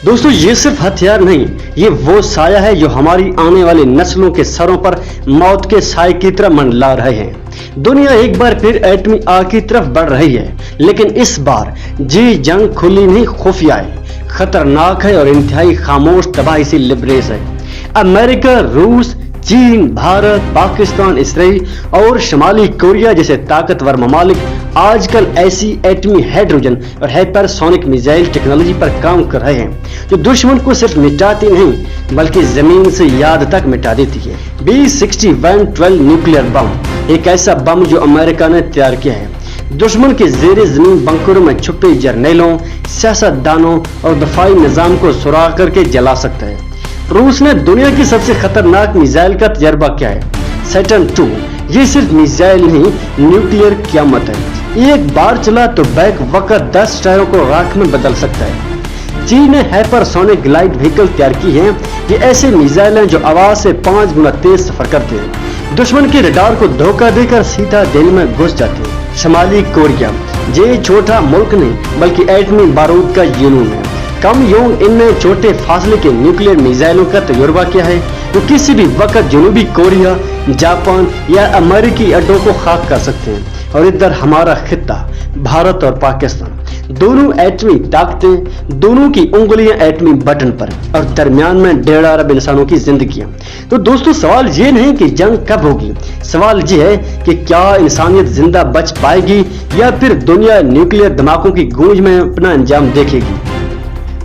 दोस्तों ये सिर्फ हथियार नहीं, ये वो साया है जो हमारी आने वाली नस्लों के सरों पर मौत के साए की तरह मंडला रहे हैं। दुनिया एक बार फिर एटमी आग की तरफ बढ़ रही है, लेकिन इस बार जी जंग खुली नहीं, खुफिया है, खतरनाक है और इंतहाई खामोश तबाही से लिबरेज है। अमेरिका, रूस, चीन, भारत, पाकिस्तान, इसराइल और शुमाली कोरिया जैसे ताकतवर ममालिक आजकल ऐसी एटमी हाइड्रोजन और हाइपरसोनिक मिसाइल टेक्नोलॉजी पर काम कर रहे हैं जो दुश्मन को सिर्फ मिटाती नहीं बल्कि जमीन से याद तक मिटा देती है। B-61-12 न्यूक्लियर बम एक ऐसा बम जो अमेरिका ने तैयार किया है, दुश्मन के जेर जमीन बंकरों में छुपे जर्नेलों, सियासतदानों और दफाई निजाम को सुराग करके जला सकता है। रूस ने दुनिया की सबसे खतरनाक मिसाइल का तजर्बा किया है, सैटर्न 2। ये सिर्फ मिसाइल नहीं, न्यूक्लियर क़यामत है। एक बार चला तो बैक वक्त 10 शहरों को राख में बदल सकता है। चीन ने हाइपरसोनिक ग्लाइड व्हीकल तैयार की है। ये ऐसे मिसाइल हैं जो आवाज से 5 गुना तेज सफर करते हैं, दुश्मन के रडार को धोखा देकर सीधा दिल में घुस जाते हैं। शुमाली कोरिया ये छोटा मुल्क नहीं बल्कि एटमी बारूद का जुनून है। कम योंग इनने छोटे फासले के न्यूक्लियर मिसाइलों का तजुर्बा किया है जो किसी भी वक्त जनूबी कोरिया, जापान या अमेरिकी अड्डों को खाक कर सकते हैं। और इधर हमारा खित्ता भारत और पाकिस्तान, दोनों एटमी ताकतें, दोनों की उंगलियां एटमी बटन पर और दरमियान में 1.5 अरब इंसानों की जिंदगियां। तो दोस्तों सवाल ये नहीं कि जंग कब होगी, सवाल ये है कि क्या इंसानियत जिंदा बच पाएगी या फिर दुनिया न्यूक्लियर धमाकों की गूंज में अपना अंजाम देखेगी।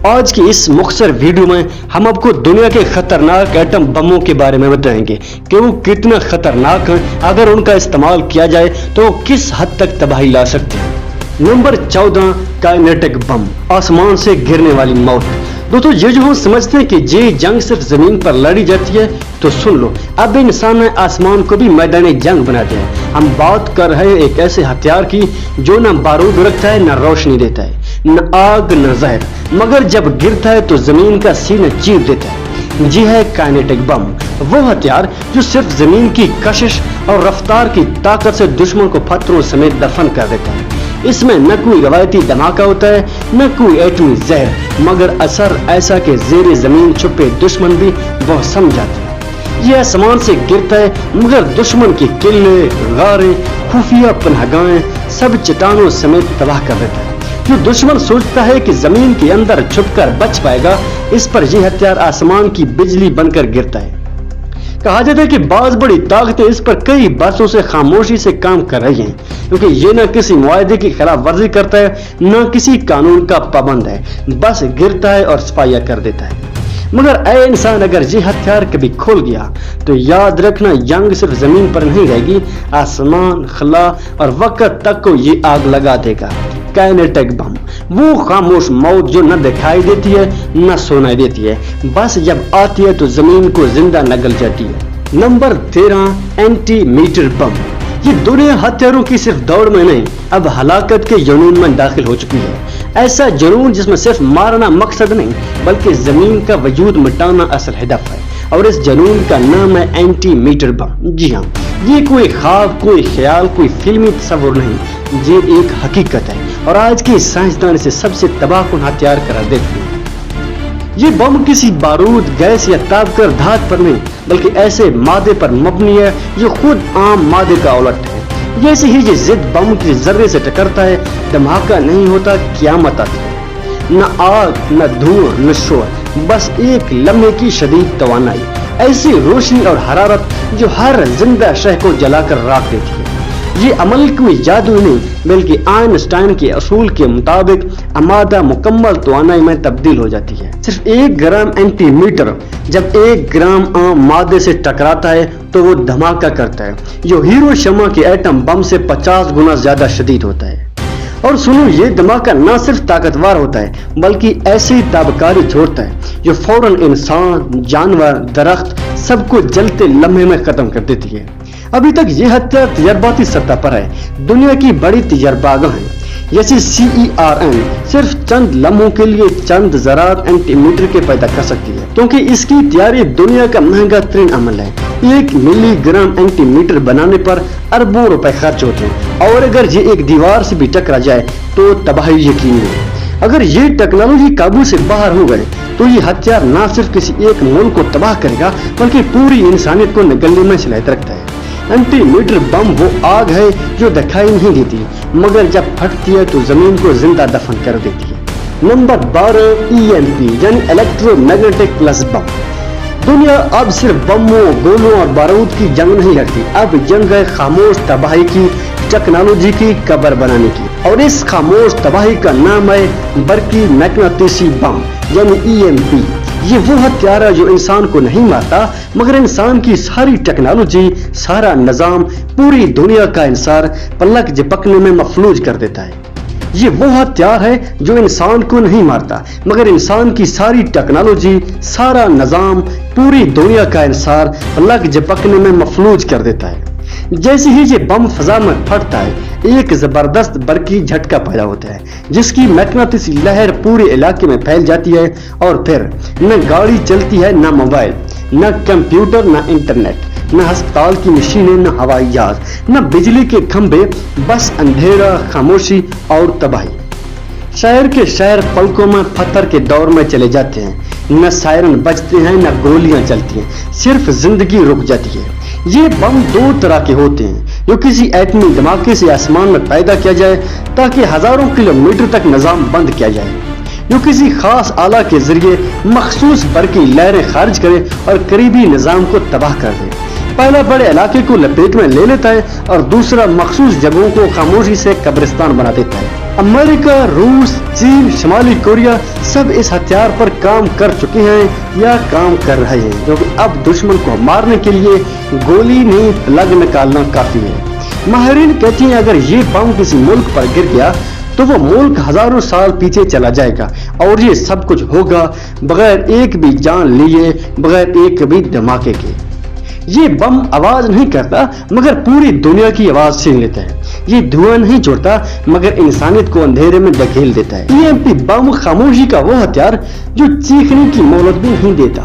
आज की इस मुख्तसर वीडियो में हम आपको दुनिया के खतरनाक एटम बमों के बारे में बताएंगे कि वो कितना खतरनाक हैं, अगर उनका इस्तेमाल किया जाए तो किस हद तक तबाही ला सकते हैं। नंबर 14, काइनेटिक बम, आसमान से गिरने वाली मौत। दोस्तों ये जो हम समझते हैं कि ये जंग सिर्फ जमीन पर लड़ी जाती है, तो सुन लो, अब इंसान ने आसमान को भी मैदानी जंग बना दिया है। हम बात कर रहे हैं एक ऐसे हथियार की जो न बारूद रखता है, न रोशनी देता है, न आग, न जहर, मगर जब गिरता है तो जमीन का सीना चीर देता है। जी है काइनेटिक बम, वो हथियार जो सिर्फ जमीन की कशिश और रफ्तार की ताकत से दुश्मन को पत्थरों समेत दफन कर देता है। इसमें न कोई रवायती धमाका होता है, न कोई एटमी जहर, मगर असर ऐसा कि जेर जमीन छुपे दुश्मन भी वह समझ जाते हैं। यह आसमान से गिरता है मगर दुश्मन की किले, गारें, खुफिया पनाहगाहें सब चट्टानों समेत तबाह कर देता है। जो दुश्मन सोचता है कि जमीन के अंदर छुपकर बच पाएगा, इस पर यह हथियार आसमान की बिजली बनकर गिरता है। कहा जाता है कि बाज बड़ी ताकतें इस पर कई बरसों से खामोशी से काम कर रही हैं, क्योंकि ये न किसी मुआहदे की खिलाफ वर्जी करता है, न किसी कानून का पाबंद है, बस गिरता है और सफाया कर देता है। मगर ऐ इंसान, अगर ये हथियार कभी खुल गया तो याद रखना, जंग सिर्फ जमीन पर नहीं रहेगी, आसमान, खला और वक्त तक को ये आग लगा देगा। काइनेटिक बम, वो खामोश मौत जो न दिखाई देती है न सुनाई देती है, बस जब आती है तो जमीन को जिंदा नगल जाती है। नंबर 13, एंटीमीटर बम। ये दुनिया हथियारों की सिर्फ दौड़ में नहीं, अब हलाकत के जुनून में दाखिल हो चुकी है। ऐसा जुनून जिसमें सिर्फ मारना मकसद नहीं बल्कि जमीन का वजूद मिटाना असल हदफ है, और इस जुनून का नाम है एंटीमीटर बम। जी हाँ, ये कोई ख्वाब, कोई ख्याल, कोई फिल्मी तस्वुर नहीं, ये एक हकीकत है और आज के साइंसदान इसे सबसे तबाहकुन हथियार करार देते हैं। ये बम किसी बारूद, गैस या ताबकर धात पर नहीं बल्कि ऐसे मादे पर मबनी है जो खुद आम मादे का उलट है। जैसे ही ये जिद बम के जर्रे से टकरता है, धमाका नहीं होता, क़यामत आती है। न आग, न धुआं, न शोर, बस एक लम्हे की शदीद तवानाई, ऐसी रोशनी और हरारत जो हर जिंदा शय को जलाकर राख देती है। ये अमल कोई जादू नहीं बल्कि आइंस्टाइन के असूल के मुताबिक अमादा मुकम्मल तवानाई में तब्दील हो जाती है। सिर्फ 1 ग्राम एंटीमीटर जब 1 ग्राम आम मादे से टकराता है तो वो धमाका करता है जो हिरोशिमा के एटम बम से 50 गुना ज्यादा शदीद होता है। और सुनो, ये धमाका न सिर्फ ताकतवर होता है बल्कि ऐसी ताबकारी छोड़ता है जो फौरन इंसान, जानवर, दरख्त सबको जलते लम्हे में खत्म कर देती है। अभी तक ये हथियार तजर्बाती सतह पर है। दुनिया की बड़ी तजर्बागाह हैं जैसे CERN सिर्फ चंद लम्हों के लिए चंद ज़रात एंटीमीटर के पैदा कर सकती है, क्योंकि इसकी तैयारी दुनिया का महंगा तरीन अमल है। 1 मिलीग्राम एंटीमीटर बनाने पर अरबों रुपए खर्च होते हैं, और अगर ये एक दीवार से भी टकरा जाए तो तबाही यकीनी है। अगर ये टेक्नोलॉजी काबू से बाहर हो गए तो ये हथियार न सिर्फ किसी एक मुल्क को तबाह करेगा बल्कि पूरी इंसानियत को निगलने में सलाहियत रखता है। एंटीमीटर बम वो आग है जो दिखाई नहीं देती मगर जब फटती है तो जमीन को जिंदा दफन कर देती है। नंबर 12 EMP यानी इलेक्ट्रोमैग्नेटिक प्लस बम। दुनिया अब सिर्फ बमों, गोलों और बारूद की जंग नहीं लड़ती, अब जंग है खामोश तबाही की, टेक्नोलॉजी की कब्र बनाने की। और इस खामोश तबाही का नाम है बरकी मैग्नेटिसी बम यानी EMP। ये वो हथियार है जो इंसान को नहीं मारता मगर इंसान की सारी टेक्नोलॉजी, सारा निजाम, पूरी दुनिया का इंसार पलक झपकने में मफलूज कर देता है। ये वो हथियार है जो इंसान को नहीं मारता मगर इंसान की सारी टेक्नोलॉजी, सारा निजाम, पूरी दुनिया का इंसार पलक झपकने में मफलूज कर देता है। जैसे ही ये बम फजा में फटता है एक जबरदस्त बरकी झटका पैदा होता है जिसकी मैग्नेटिसी लहर पूरे इलाके में फैल जाती है और फिर न गाड़ी चलती है, न मोबाइल, न कंप्यूटर, न इंटरनेट, न अस्पताल की मशीनें, न हवाई जहाज, न बिजली के खंभे, बस अंधेरा, खामोशी और तबाही। शहर के शहर पलकों में पत्थर के दौर में चले जाते हैं, न सायरन बजते हैं, न गोलियां चलती हैं, सिर्फ जिंदगी रुक जाती है। ये बम दो तरह के होते हैं, जो किसी एटमी धमाके से आसमान में पैदा किया जाए ताकि हजारों किलोमीटर तक निजाम बंद किया जाए, जो किसी खास आला के जरिए मखसूस बरकी लहरें खारिज करे और करीबी निजाम को तबाह कर दे। पहला बड़े इलाके को लपेट में ले लेता है और दूसरा मखसूस जगहों को खामोशी से कब्रिस्तान बना देता है। अमेरिका, रूस, चीन, शिमाली कोरिया सब इस हथियार पर काम कर चुके हैं या काम कर रहे हैं, क्योंकि अब दुश्मन को मारने के लिए गोली नहीं प्लग निकालना काफी है। माहिरीन कहते हैं अगर ये बम किसी मुल्क पर गिर गया तो वो मुल्क हजारों साल पीछे चला जाएगा और ये सब कुछ होगा बगैर एक भी जान लिए, बगैर एक भी धमाके के। ये बम आवाज नहीं करता मगर पूरी दुनिया की आवाज छीन लेता है। ये धुआं नहीं छोड़ता मगर इंसानियत को अंधेरे में धकेल देता है। EMP बम खामोशी का वो हथियार जो चीखने की मोहलत भी नहीं देता।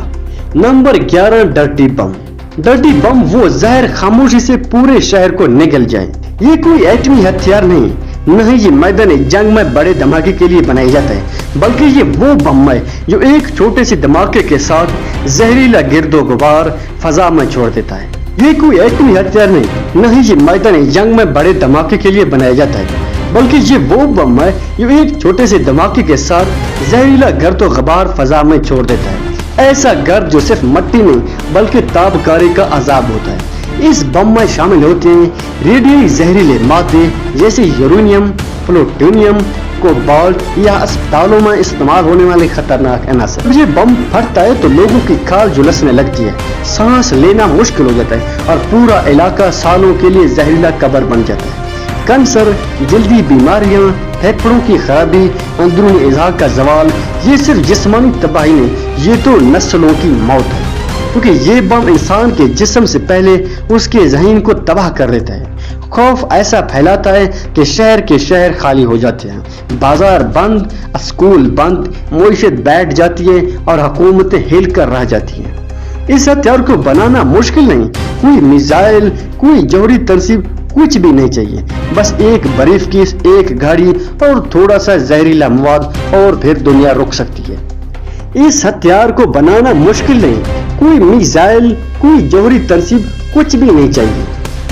नंबर 11 डर्टी बम। डर्टी बम वो जहर खामोशी से पूरे शहर को निगल जाए। ये कोई एटमी हथियार नहीं ये मैदान जंग में बड़े धमाके के लिए बनाया जाता है, बल्कि ये वो बम है जो एक छोटे से धमाके के साथ जहरीला गिरदो गुबार फजा में छोड़ देता है। ये कोई एटमी हथियार नहीं ये मैदान जंग में बड़े धमाके के लिए बनाया जाता है, बल्कि ये वो बम है जो एक छोटे से धमाके के साथ जहरीला गिरदो गुबार फजा में छोड़ देता है। ऐसा गर्द जो सिर्फ मट्टी नहीं बल्कि ताबकारी का अजाब होता है। इस बम में शामिल होते हैं रेडियो जहरीले मादे जैसे यूरेनियम, प्लूटोनियम, कोबाल्ट या अस्पतालों में इस्तेमाल होने वाले खतरनाक अनासर। ये बम फटता है तो लोगों की खाल झुलसने लगती है, सांस लेना मुश्किल हो जाता है और पूरा इलाका सालों के लिए जहरीला कब्र बन जाता है। कैंसर, जल्दी बीमारियां, फेफड़ों की खराबी, अंदरूनी इज़ा का जवाल, ये सिर्फ जिस्मानी तबाही नहीं, ये तो नस्लों की मौत है, क्योंकि ये बम इंसान के जिस्म से पहले उसके ज़हीन को तबाह कर देता है। खौफ ऐसा फैलाता है कि शहर के शहर खाली हो जाते हैं, बाजार बंद, स्कूल बंद, मईशत बैठ जाती है और हुकूमतें हिल कर रह जाती हैं। इस हथियार को बनाना मुश्किल नहीं, कोई मिसाइल, कोई जौहरी तंसीब, कुछ भी नहीं चाहिए, बस एक ब्रीफकेस, एक गाड़ी और थोड़ा सा जहरीला मवाद और फिर दुनिया रुक सकती है। इस हथियार को बनाना मुश्किल नहीं, कोई मिसाइल, कोई जौहरी तंसीब, कुछ भी नहीं चाहिए,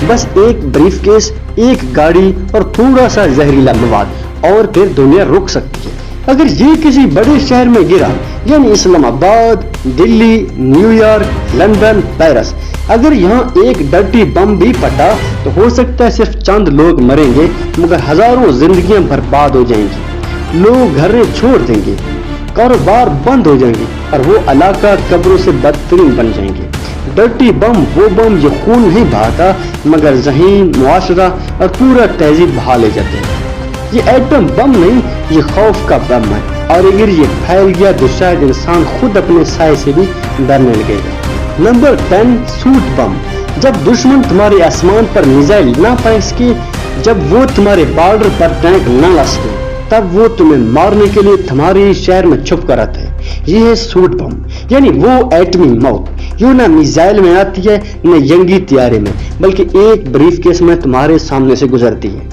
बस एक ब्रीफकेस, एक गाड़ी और थोड़ा सा जहरीला मवाद और फिर दुनिया रुक सकती है। अगर ये किसी बड़े शहर में गिरा यानी Islamabad, Delhi, New York, London, Paris, अगर यहाँ एक डर्टी बम भी फटा तो हो सकता है सिर्फ चंद लोग मरेंगे मगर हजारों जिंदगियां बर्बाद हो जाएंगी, लोग घर छोड़ देंगे, कारोबार बंद हो जाएंगे और वो इलाका कब्रों से बदतरीन बन जाएंगे। डर्टी बम वो बम जो खून नहीं बहाता मगर ज़हीन, मुआशरा और पूरा तहजीब बहा ले जाते हैं। ये एटम बम नहीं, ये खौफ का बम है और अगर ये फैल गया तो शायद इंसान खुद अपने साए से भी डरने लगेगा। नंबर 10 सूट बम। जब दुश्मन तुम्हारे आसमान पर मिसाइल ना फेंक सके, जब वो तुम्हारे बॉर्डर पर टैंक ना ला सके, तब वो तुम्हें मारने के लिए तुम्हारे शहर में छुप कर आता है। ये है सूट बम यानी वो एटमी मौत जो ना मिसाइल में आती है न जंगी तैयारी में, बल्कि एक ब्रीफकेस में तुम्हारे सामने से गुजरती है।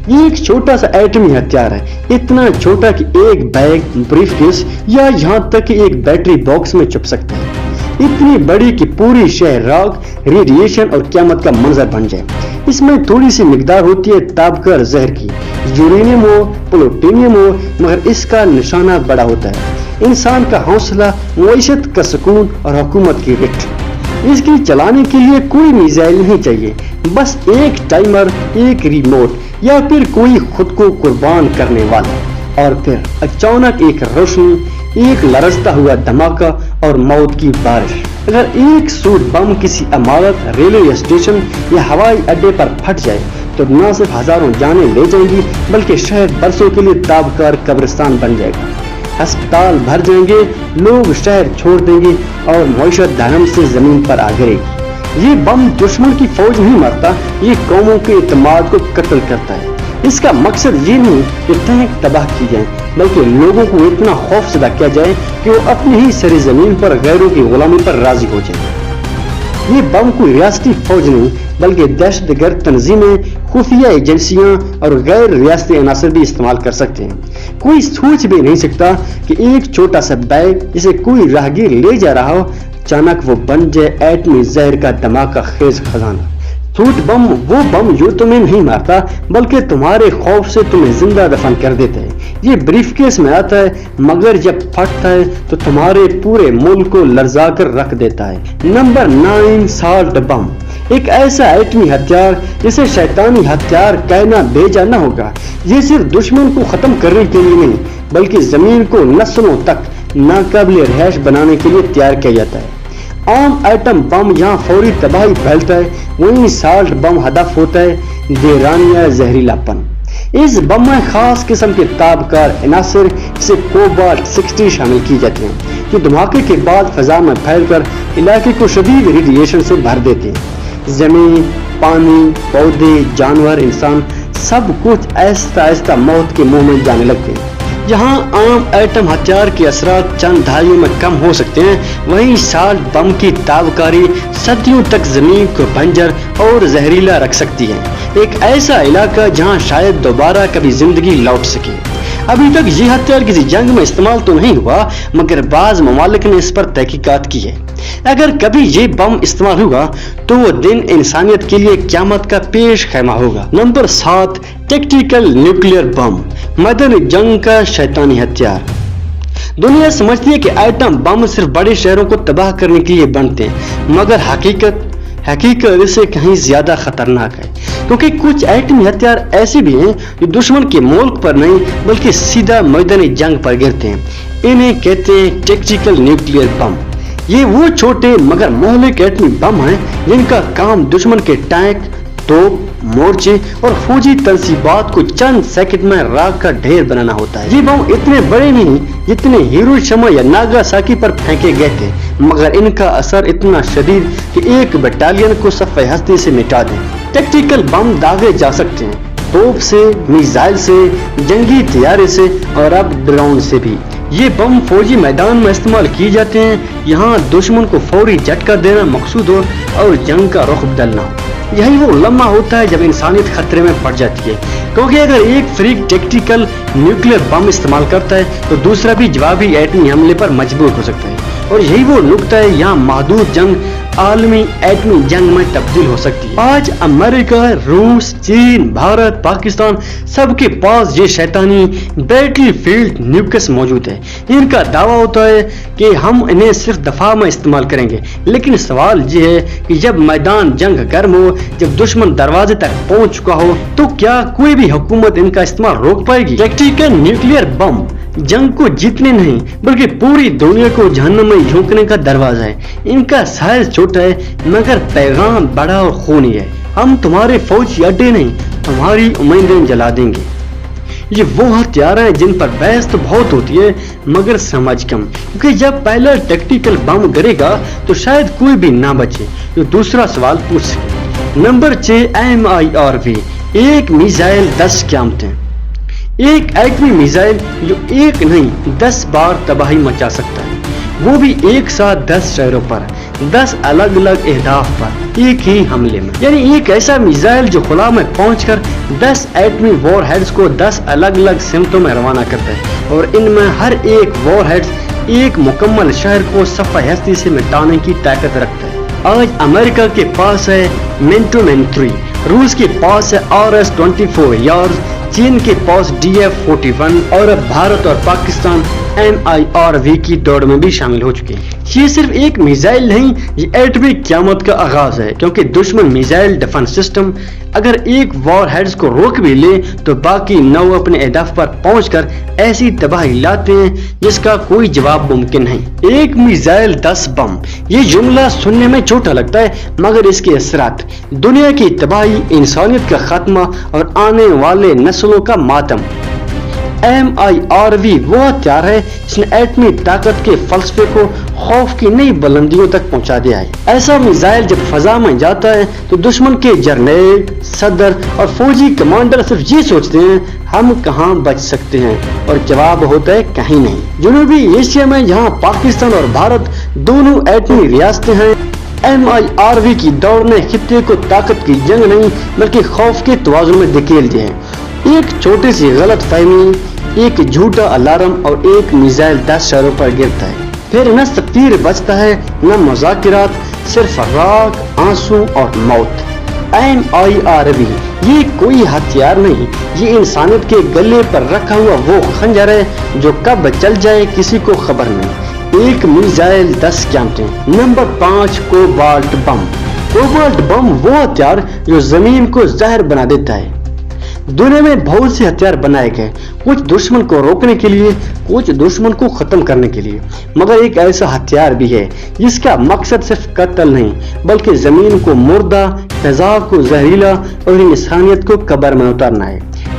ये एक छोटा सा एटमी हथियार है, इतना छोटा कि एक बैग, ब्रीफकेस या यहाँ तक कि एक बैटरी बॉक्स में छुप सकता है। इतनी बड़ी कि पूरी शहर राख, रेडिएशन और क़यामत का मंजर बन जाए। इसमें थोड़ी सी मिकदार होती है ताबकार जहर की, यूरेनियम हो, प्लूटोनियम हो, मगर इसका निशाना बड़ा होता है। इंसान का हौसला, मईशत का सुकून और हुकूमत की रिट। इसकी चलाने के लिए कोई मिसाइल नहीं चाहिए, बस एक टाइमर, एक रिमोट या फिर कोई खुद को कुर्बान करने वाला। और फिर अचानक एक रोशनी, एक लरजता हुआ धमाका और मौत की बारिश। अगर एक सूट बम किसी इमारत, रेलवे स्टेशन या हवाई अड्डे पर फट जाए तो न सिर्फ हजारों जानें ले जाएंगी बल्कि शहर बरसों के लिए ताबकार कब्रिस्तान बन जाएगा। अस्पताल भर जाएंगे, लोग शहर छोड़ देंगे और मईशत धर्म से जमीन पर आ गिरेगी। ये बम दुश्मन की फौज नहीं मारता, ये कौमों के इत्मीनान को कत्ल करता है। इसका मकसद ये नहीं कि टैंक तबाह की जाए, बल्कि लोगों को इतना खौफजदा किया जाए कि वो अपनी ही सरे जमीन पर गैरों की गुलामी पर राजी हो जाए। ये बम कोई रियासती फौज नहीं बल्कि दहशतगर्द तंजीमें, खुफिया एजेंसियां और गैर रियासती अनासर भी इस्तेमाल कर सकते हैं। कोई सोच भी नहीं सकता कि एक छोटा सा बैग जिसे कोई राहगीर ले जा रहा हो, अचानक वो बन जाए एटमी जहर का धमाका खेज खजाना। सूट बम वो बम जो तुम्हें नहीं मारता बल्कि तुम्हारे खौफ से तुम्हें जिंदा दफन कर देता है। ये ब्रीफकेस में आता है मगर जब फटता है तो तुम्हारे पूरे मुल्क को लर्जा कर रख देता है। नंबर 9, साल्ट बम। एक ऐसा एटमी हथियार जिसे शैतानी हथियार कहना भेजा न होगा। ये सिर्फ दुश्मन को खत्म करने के लिए नहीं बल्कि जमीन को नस्लों तक नाकाबिल रिहाइश बनाने के लिए तैयार किया जाता है। आम एटम बम यहाँ फौरी तबाही फैलता है, वहीं साल्ट बम हदफ होता है देरानिया जहरीलापन। इस बम में खास किस्म के ताबकार अनासर जैसे कोबाल्ट 60 शामिल की जाते हैं जो धमाके के बाद फजा में फैलकर इलाके को शदीद रेडिएशन से भर देते हैं। जमीन, पानी, पौधे, जानवर, इंसान सब कुछ आहिस्ता आहिस्ता मौत के मुंह में जाने लगते हैं। जहां आम एटम हथियार के असरात चंद दहाइयों में कम हो सकते हैं, वहीं साल्ट बम की ताबकारी सदियों तक जमीन को बंजर और जहरीला रख सकती है। एक ऐसा इलाका जहां शायद दोबारा कभी जिंदगी लौट सके। अभी तक ये हथियार किसी जंग में इस्तेमाल तो नहीं हुआ मगर बाज ममालिक ने इस पर तहकीकात की है। अगर कभी ये बम इस्तेमाल हुआ तो वो दिन इंसानियत के लिए क़यामत का पेश खैमा होगा। नंबर 7, टैक्टिकल न्यूक्लियर बम, मैदानी जंग का शैतानी हथियार। दुनिया समझती है कि एटम बम सिर्फ बड़े शहरों को तबाह करने के लिए बनते हैं मगर हकीकत इससे कहीं ज्यादा खतरनाक है, क्योंकि कुछ एटमी हथियार ऐसे भी हैं जो दुश्मन के मुल्क पर नहीं बल्कि सीधा मैदानी जंग पर गिरते हैं। इन्हें कहते हैं टैक्टिकल न्यूक्लियर बम। ये वो छोटे मगर मोहलिक एटमी बम हैं जिनका काम दुश्मन के टैंक, तोप, मोर्चे और फौजी तंसीबात को चंद सेकंड में राख का ढेर बनाना होता है। ये बम इतने बड़े नहीं जितने हिरोशिमा या नागासाकी पर फेंके गए थे, मगर इनका असर इतना शदीद कि एक बटालियन को सफ़े हस्ती से मिटा दे। टैक्टिकल बम दागे जा सकते हैं तोप से, मिसाइल से, जंगी तैयारे से और अब ड्रोन से भी। ये बम फौजी मैदान में इस्तेमाल किए जाते हैं यहाँ दुश्मन को फौरी झटका देना मकसूद हो और जंग का रुख बदलना हो। यही वो लम्हा होता है जब इंसानियत खतरे में पड़ जाती है, क्योंकि अगर एक फ्रीक टैक्टिकल न्यूक्लियर बम इस्तेमाल करता है तो दूसरा भी जवाबी एटमी हमले पर मजबूर हो सकता है। और यही वो नुक्ता है यहाँ महदूद जंग आलमी एटमी जंग में तब्दील हो सकती है। आज अमेरिका, रूस, चीन, भारत, पाकिस्तान सबके पास ये शैतानी बैटल फील्ड न्यूक्लियस मौजूद है। इनका दावा होता है कि हम इन्हें सिर्फ दफा में इस्तेमाल करेंगे, लेकिन सवाल ये है कि जब मैदान जंग गर्म हो, जब दुश्मन दरवाजे तक पहुंच चुका हो, तो क्या कोई भी हुकूमत इनका इस्तेमाल रोक पाएगी? टैक्टिकल न्यूक्लियर बम जंग को जीतने नहीं बल्कि पूरी दुनिया को जहन्नम में झोंकने का दरवाजा है। इनका साइज छोटा है मगर पैगाम बड़ा और खूनी है। हम तुम्हारे फौजी अड्डे नहीं, तुम्हारी उम्मीदें जला देंगे। ये वो हथियार हैं जिन पर बहस तो बहुत होती है मगर समझ कम, क्योंकि जब पहला टैक्टिकल बम गिरेगा तो शायद कोई भी ना बचे जो दूसरा सवाल पूछ सके। नंबर 6, MIRV, एक मिसाइल 10 क़यामतें। एक एटमी मिसाइल जो एक नहीं 10 बार तबाही मचा सकता है, वो भी एक साथ 10 शहरों पर, 10 अलग अलग अहदाफ पर। एक ही हमले में। यानी एक ऐसा मिसाइल जो खुला में पहुंचकर 10 एटमी वॉर हेड्स को 10 अलग अलग सिमतों में रवाना करता है और इनमें हर एक वॉर हेड्स एक मुकम्मल शहर को सफ़े हस्ती से मिटाने की ताकत रखता है। आज अमेरिका के पास है मिनटोमैन 3, रूस के पास है RS-24 यार्ड, चीन के पास DF-41 और अब भारत और पाकिस्तान MIRV की दौड़ में भी शामिल हो चुके हैं। ये सिर्फ एक मिसाइल नहीं, ये एटमी क़यामत का आगाज है, क्योंकि दुश्मन मिसाइल डिफेंस सिस्टम अगर एक वॉर हेड्स को रोक भी ले तो बाकी 9 अपने अहदाफ पर पहुंचकर ऐसी तबाही लाते हैं जिसका कोई जवाब मुमकिन नहीं। एक मिसाइल 10 बम, ये जुमला सुनने में छोटा लगता है मगर इसके असरात दुनिया की तबाही, इंसानियत का खात्मा और आने वाले नस्लों का मातम। MIRV वो हथियार है जिसने एटमी ताकत के फलसफे को खौफ की नई बुलंदियों तक पहुंचा दिया है। ऐसा मिसाइल जब फजा में जाता है तो दुश्मन के जर्नल, सदर और फौजी कमांडर सिर्फ ये सोचते हैं हम कहां बच सकते हैं, और जवाब होता है कहीं नहीं। जनूबी एशिया में जहां पाकिस्तान और भारत दोनों एटमी रियासतें हैं, MIRV की दौड़ ने खित्ते को ताकत की जंग नहीं बल्कि खौफ के तवाज़ुन में धकेल दिया है। एक छोटी सी गलत फहमी, एक झूठा अलार्म और एक मिसाइल 10 शहरों पर गिरता है, फिर न तकदीर बचता है न मुज़ाकिरात, सिर्फ राख, आंसू और मौत। MIRV ये कोई हथियार नहीं, ये इंसानियत के गले पर रखा हुआ वो खंजर है जो कब चल जाए किसी को खबर नहीं। एक मिसाइल 10 क़यामतें। नंबर 5, कोबाल्ट बम। कोबाल्ट बम वो हथियार जो जमीन को जहर बना देता है। दुनिया में बहुत से हथियार बनाए गए, कुछ दुश्मन को रोकने के लिए, कुछ दुश्मन को खत्म करने के लिए, मगर एक ऐसा हथियार भी है जिसका मकसद सिर्फ कत्ल नहीं बल्कि जमीन को मुर्दा, फजा को जहरीला और इंसानियत को कब्र में उतारना है।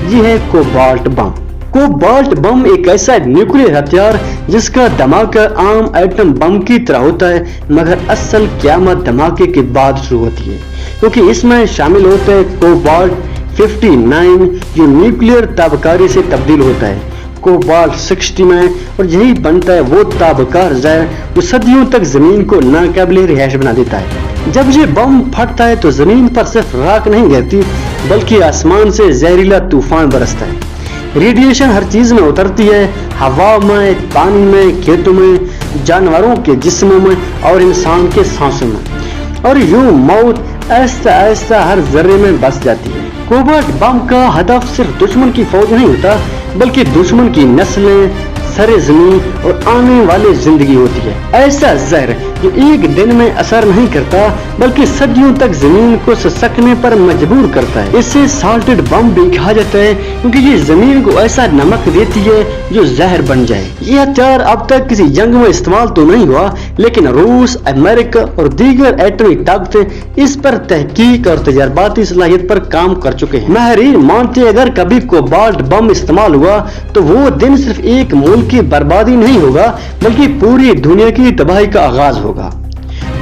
ये है कोबाल्ट बम। कोबाल्ट बम एक ऐसा न्यूक्लियर हथियार जिसका धमाका आम एटम बम की तरह होता है, मगर असल क़यामत धमाके के बाद शुरू होती है, क्योंकि इसमें शामिल होता है कोबाल्ट 59 जो न्यूक्लियर ताबकारी से तब्दील होता है कोबाल्ट 60 में, और यही बनता है वो ताबकार जहर जो सदियों तक जमीन को नाकाबिले रिहाइश बना देता है। जब ये बम फटता है तो जमीन पर सिर्फ राख नहीं गिरती बल्कि आसमान से जहरीला तूफान बरसता है। रेडिएशन हर चीज में उतरती है, हवा में, पानी में, खेतों में, जानवरों के जिस्मों में और इंसान के सांसों में, और यूं मौत ऐसा ऐसा हर जर्रे में बस जाती है। कोबाल्ट बम का हदफ सिर्फ दुश्मन की फौज नहीं होता बल्कि दुश्मन की नस्लें, सरे जमीन और आने वाली जिंदगी होती है। ऐसा जहर जो एक दिन में असर नहीं करता बल्कि सदियों तक जमीन को ससकने पर मजबूर करता है। इसे साल्टेड बम भी कहा जाता है क्योंकि ये जमीन को ऐसा नमक देती है जो जहर बन जाए। ये हथियार अब तक किसी जंग में इस्तेमाल तो नहीं हुआ, लेकिन रूस, अमेरिका और दीगर एटमी ताकतें इस पर तहकीक और तजर्बाती सलाहियत पर काम कर चुके हैं। माहिरीन मानते अगर कभी कोबाल्ट बम इस्तेमाल हुआ तो वो दिन सिर्फ एक मुल्क की बर्बादी नहीं होगा बल्कि पूरी दुनिया की तबाही का आगाज होगा।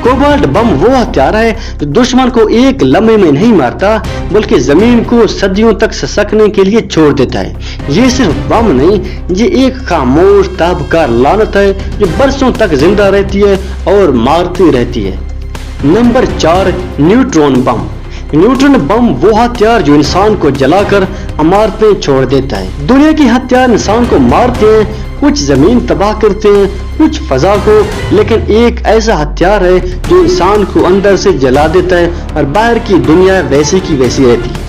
कोबाल्ट बम वो हथियार है जो दुश्मन को एक लम्हे में नहीं मारता बल्कि जमीन को सदियों तक ससकने के लिए छोड़ देता है। ये सिर्फ बम नहीं, ये एक खामोश ताबकार लानत है जो बरसों तक जिंदा रहती है और मारती रहती है। नंबर 4, न्यूट्रॉन बम। न्यूट्रॉन बम वो हथियार जो इंसान को जलाकर इमारतें छोड़ देता है। दुनिया के हथियार इंसान को मारते हैं, कुछ जमीन तबाह करते हैं, कुछ फजा को, लेकिन एक ऐसा हथियार है जो इंसान को अंदर से जला देता है और बाहर की दुनिया वैसी की वैसी रहती है।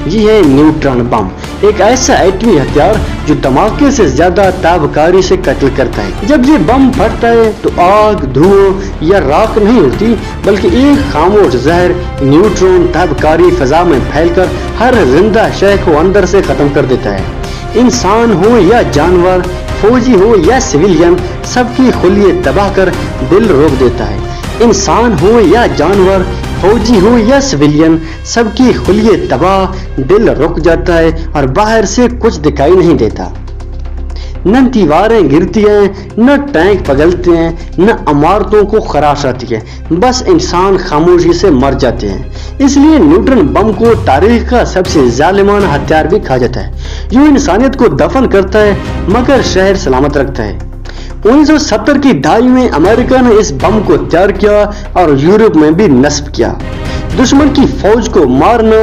ये है न्यूट्रॉन बम, एक ऐसा एटमी हथियार जो धमाके से ज्यादा ताबकारी से कत्ल करता है। जब ये बम फटता है तो आग, धुआं या राख नहीं होती बल्कि एक खामोश जहर न्यूट्रॉन ताबकारी फजा में फैलकर हर जिंदा शय को अंदर से खत्म कर देता है। इंसान हो या जानवर, फौजी हो या सिविलियन, सबकी खुलियत तबाह कर दिल रोक देता है। इंसान हो या जानवर, फौजी हो या सिविलियन, सबकी खुलियत तबाह, दिल रुक जाता है और बाहर से कुछ दिखाई नहीं देता। न दीवारें गिरती हैं, न टैंक पगलते हैं, न इमारतों को खराश आती है, बस इंसान खामोशी से मर जाते हैं। इसलिए न्यूट्रॉन बम को तारीख का सबसे जालिमाना हथियार भी कहा जाता है, जो इंसानियत को दफन करता है मगर शहर सलामत रखता है। 1970 की दहाई में अमेरिका ने इस बम को तैयार किया और यूरोप में भी नस्ब किया। दुश्मन की फौज को मारना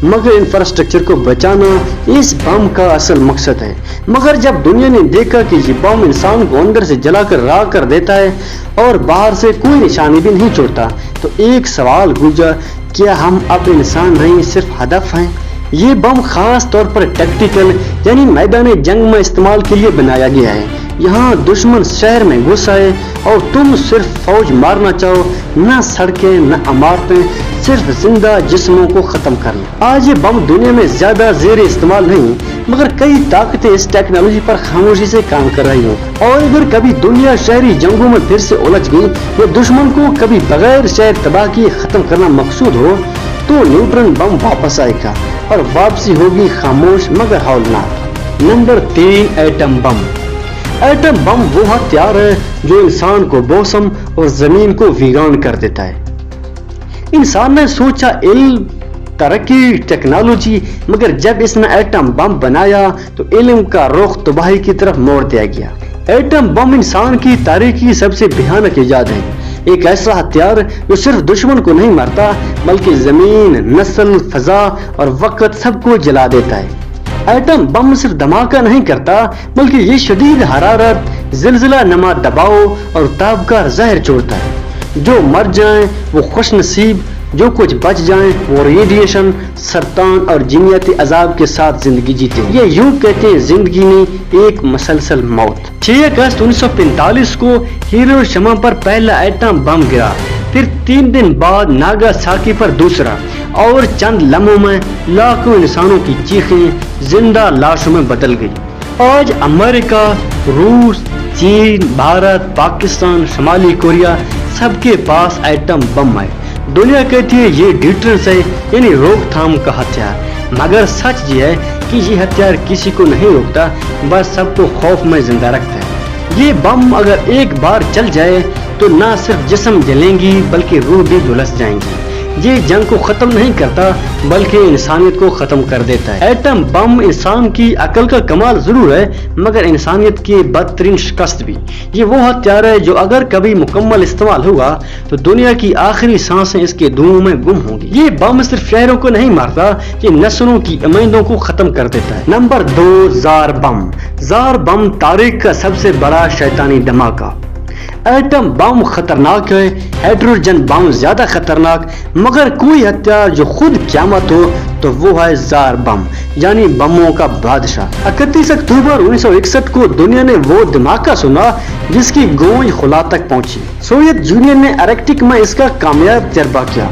मगर इंफ्रास्ट्रक्चर को बचाना इस बम का असल मकसद है। मगर जब दुनिया ने देखा कि ये बम इंसान को अंदर से जलाकर राख कर देता है और बाहर से कोई निशानी भी नहीं छोड़ता, तो एक सवाल गूंजा, क्या हम अब इंसान नहीं सिर्फ हदफ हैं? ये बम खास तौर पर टैक्टिकल यानी मैदान जंग में इस्तेमाल के लिए बनाया गया है। यहाँ दुश्मन शहर में घुस आए और तुम सिर्फ फौज मारना चाहो, न सड़कें न इमारतें, सिर्फ जिंदा जिस्मों को खत्म करना। आज ये बम दुनिया में ज्यादा जेर इस्तेमाल नहीं, मगर कई ताकतें इस टेक्नोलॉजी पर खामोशी से काम कर रही हैं। और अगर कभी दुनिया शहरी जंगों में फिर से उलझ गई या दुश्मन को कभी बगैर शहर तबाह किए खत्म करना मकसूद हो, तो न्यूट्रॉन बम वापस आएगा और वापसी होगी खामोश मगर हौलनाक। Number 3, atom bomb. Atom bomb वो हथियार है जो इंसान को मौसम और जमीन को वीरान कर देता है। इंसान ने सोचा इल्म, तरक्की, टेक्नोलॉजी, मगर जब इसने एटम बम बनाया तो इल्म का रुख तबाही की तरफ मोड़ दिया गया। एटम बम इंसान की तारीख की सबसे भयानक इजाद है। एक ऐसा हथियार जो सिर्फ दुश्मन को नहीं मारता बल्कि जमीन, नस्ल, फजा और वक्त सबको जला देता है। एटम बम सिर्फ धमाका नहीं करता बल्कि ये शदीद हरारत, जिलजिला नमा दबाव और ताबकार जहर छोड़ता है। जो मर जाएं वो खुशनसीब, जो कुछ बच जाएं वो रेडिएशन, सरतान और जिन्नती अजाब के साथ जिंदगी जीते। ये यूं कहते हैं जिंदगी में एक मसलसल मौत। 6 अगस्त 1945 को हिरोशिमा पर पहला एटम बम गिरा, फिर 3 दिन बाद नागासाकी पर दूसरा, और चंद लम्हों में लाखों इंसानों की चीखें जिंदा लाशों में बदल गई। आज अमेरिका, रूस, चीन, भारत, पाकिस्तान, शुमाली कोरिया सबके पास एटम बम है। दुनिया कहती है ये डिटरेंस है यानी रोकथाम का हथियार, मगर सच ये है कि ये हथियार किसी को नहीं रोकता, बस सबको खौफ में जिंदा रखता है। ये बम अगर एक बार चल जाए तो ना सिर्फ जिस्म जलेंगी बल्कि रूह भी झुलस जाएंगी। ये जंग को खत्म नहीं करता बल्कि इंसानियत को खत्म कर देता है। एटम बम इंसान की अकल का कमाल जरूर है मगर इंसानियत की बदतरीन शिकस्त भी। ये वो हथियार है जो अगर कभी मुकम्मल इस्तेमाल हुआ तो दुनिया की आखिरी सांसें इसके धुओं में गुम होंगी। ये बम सिर्फ शहरों को नहीं मारता, ये नस्लों की उम्मीदों को खत्म कर देता है। नंबर 2, जार बम। जार बम तारीख का सबसे बड़ा शैतानी धमाका। एटम बम खतरनाक है, हाइड्रोजन बम ज्यादा खतरनाक, मगर कोई हथियार जो खुद क़यामत हो तो वो है जार बम यानी बमों का बादशाह। 31 अक्टूबर 1961 को दुनिया ने वो धमाका सुना जिसकी गूंज खुला तक पहुंची। सोवियत यूनियन ने आर्कटिक में इसका कामयाब तजर्बा किया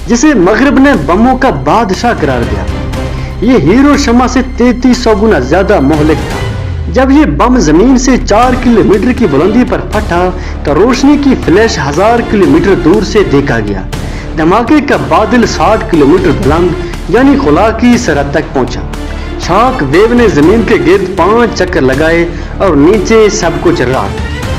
जिसे मगरब ने बमों का बादशाह करार दिया। ये हिरोशिमा से 3300 गुना ज्यादा मोहलिक था। जब ये बम जमीन से 4 किलोमीटर की बुलंदी पर फटा तो रोशनी की फ्लैश 1000 किलोमीटर दूर से देखा गया। धमाके का बादल 60 किलोमीटर बुलंद यानी खुला की सरहद तक पहुंचा। शॉक वेव ने जमीन के गिर्द 5 चक्कर लगाए और नीचे सब कुछ राख,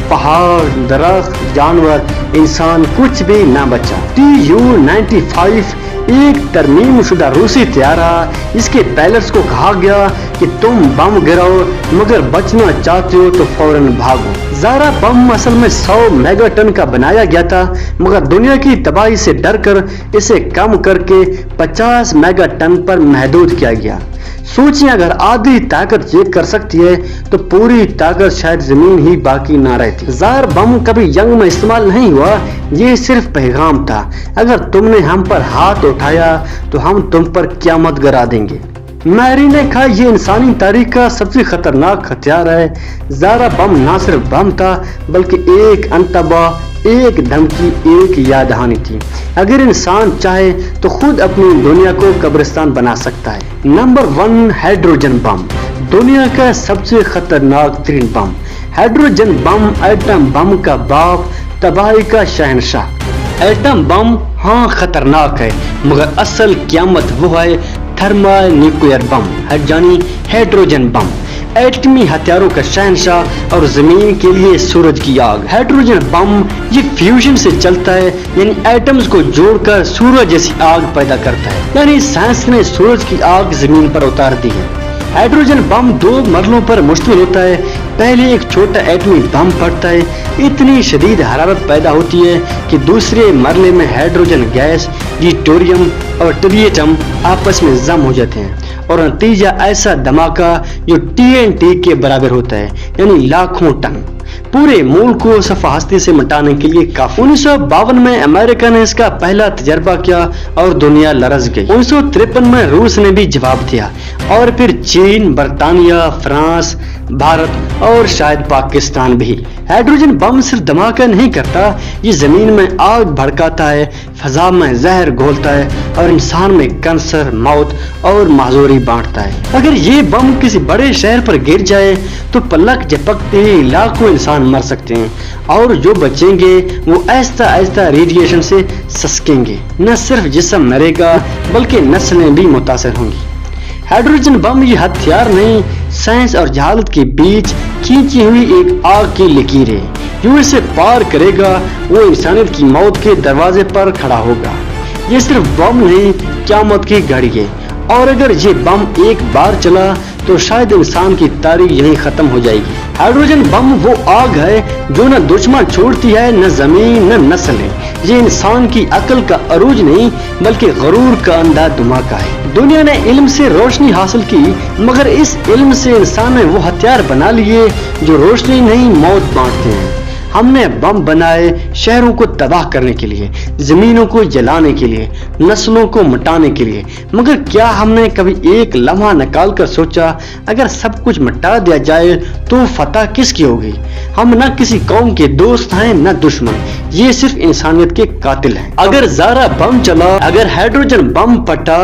पहाड़, दरख्त, जानवर, इंसान, कुछ भी ना बचा। Tu-95 एक तरमीम शुदा रूसी तैयारा, इसके पायलट्स को कहा गया कि तुम बम गिराओ मगर बचना चाहते हो तो फौरन भागो। ज़ारा बम असल में 100 मेगाटन का बनाया गया था मगर दुनिया की तबाही से डरकर इसे कम करके 50 मेगाटन पर महदूद किया गया। सोचिए अगर आधी ताकत चेक कर सकती है तो पूरी ताकत शायद जमीन ही बाकी ना रहती। जार बम कभी जंग में इस्तेमाल नहीं हुआ, ये सिर्फ पैगाम था, अगर तुमने हम पर हाथ उठाया तो हम तुम पर क़यामत गिरा देंगे। मैरी ने कहा यह इंसानी तारीख का सबसे खतरनाक हथियार है। ज़ारा बम ना सिर्फ बम था बल्कि एक अंतबा, एक धमकी, एक याद दहानी थी। अगर इंसान चाहे तो खुद अपनी दुनिया को कब्रिस्तान बना सकता है। Number 1, hydrogen bomb. दुनिया का सबसे खतरनाक तरीन बम। हाइड्रोजन बम एटम बम का बाप, तबाही का शहनशाह। एटम बम हाँ खतरनाक है मगर असल क़यामत वो है थर्मल न्यूक्लियर बम यानी हाइड्रोजन बम। एटमी हथियारों का शहनशाह और जमीन के लिए सूरज की आग। हाइड्रोजन बम ये फ्यूजन से चलता है यानी एटम्स को जोड़कर सूरज जैसी आग पैदा करता है। यानी साइंस ने सूरज की आग जमीन पर उतार दी है। हाइड्रोजन बम 2 मरलों पर मुश्तमिल होता है। पहले एक छोटा एटमी बम फटता है, इतनी शदीद हरारत पैदा होती है कि दूसरे मरले में हाइड्रोजन गैस, ड्यूटेरियम और ट्रिटियम आपस में जम हो जाते हैं और नतीजा ऐसा धमाका जो TNT के बराबर होता है, यानी लाखों टन। पूरे मुल्क को सफा हस्ती से मिटाने के लिए काफी। 1952 में अमेरिका ने इसका पहला तजर्बा किया और दुनिया लरज गई। 1953 में रूस ने भी जवाब दिया और फिर चीन, बर्तानिया, फ्रांस, भारत और शायद पाकिस्तान भी। हाइड्रोजन बम सिर्फ धमाका नहीं करता, ये जमीन में आग भड़काता है, फजा में जहर घोलता है और इंसान में कैंसर, मौत और माजूरी बांटता है। अगर ये बम किसी बड़े शहर पर गिर जाए तो पलक झपकते ही लाखों इंसान मर सकते हैं और जो बचेंगे वो आहिस्ता आहिस्ता रेडिएशन से ससकेंगे। न सिर्फ जिस्म मरेगा बल्कि नस्लें भी मुतासर होंगी। हाइड्रोजन बम ये हथियार नहीं, साइंस और जहालत के बीच खींची हुई एक आग की लकीर है। जो इसे पार करेगा वो इंसानियत की मौत के दरवाजे पर खड़ा होगा। ये सिर्फ बम नहीं, क़यामत की घड़ी है और अगर ये बम एक बार चला तो शायद इंसान की तारीख यहीं खत्म हो जाएगी। हाइड्रोजन बम वो आग है जो न दुश्मन छोड़ती है, न जमीन न नस्लें। ये इंसान की अकल का अरूज नहीं बल्कि गरूर का अंधा धमाका है। दुनिया ने इल्म से रोशनी हासिल की, मगर इस इल्म से इंसान ने वो हथियार बना लिए जो रोशनी नहीं मौत बांटते हैं। हमने बम बनाए शहरों को तबाह करने के लिए, जमीनों को जलाने के लिए, नस्लों को मिटाने के लिए, मगर क्या हमने कभी एक लम्हा निकाल कर सोचा अगर सब कुछ मिटा दिया जाए तो फतह किसकी होगी? हम न किसी कौम के दोस्त हैं न दुश्मन, ये सिर्फ इंसानियत के कातिल हैं। अगर ज़ारा बम चला, अगर हाइड्रोजन बम फटा,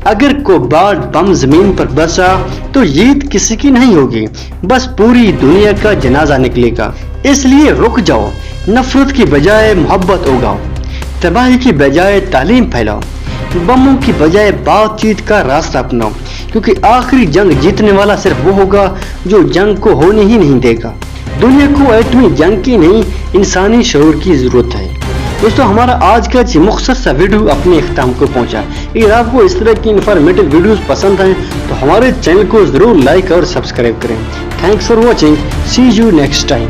अगर कोबाल्ट बम जमीन पर बसा तो ईद किसी की नहीं होगी, बस पूरी दुनिया का जनाजा निकलेगा। इसलिए रुक जाओ, नफरत की बजाय मोहब्बत उगाओ, तबाही की बजाय तालीम फैलाओ, बमों की बजाय बातचीत का रास्ता अपनाओ, क्योंकि आखिरी जंग जीतने वाला सिर्फ वो होगा जो जंग को होने ही नहीं देगा। दुनिया को एटमी जंग की नहीं, इंसानी शऊर की जरूरत है। दोस्तों, हमारा आज का मुख्तसर सा वीडियो अपने इख्तिताम को पहुंचा। अगर आपको इस तरह की इंफॉर्मेटिव वीडियोस पसंद हैं तो हमारे चैनल को जरूर लाइक और सब्सक्राइब करें। Thanks for watching, see you next time.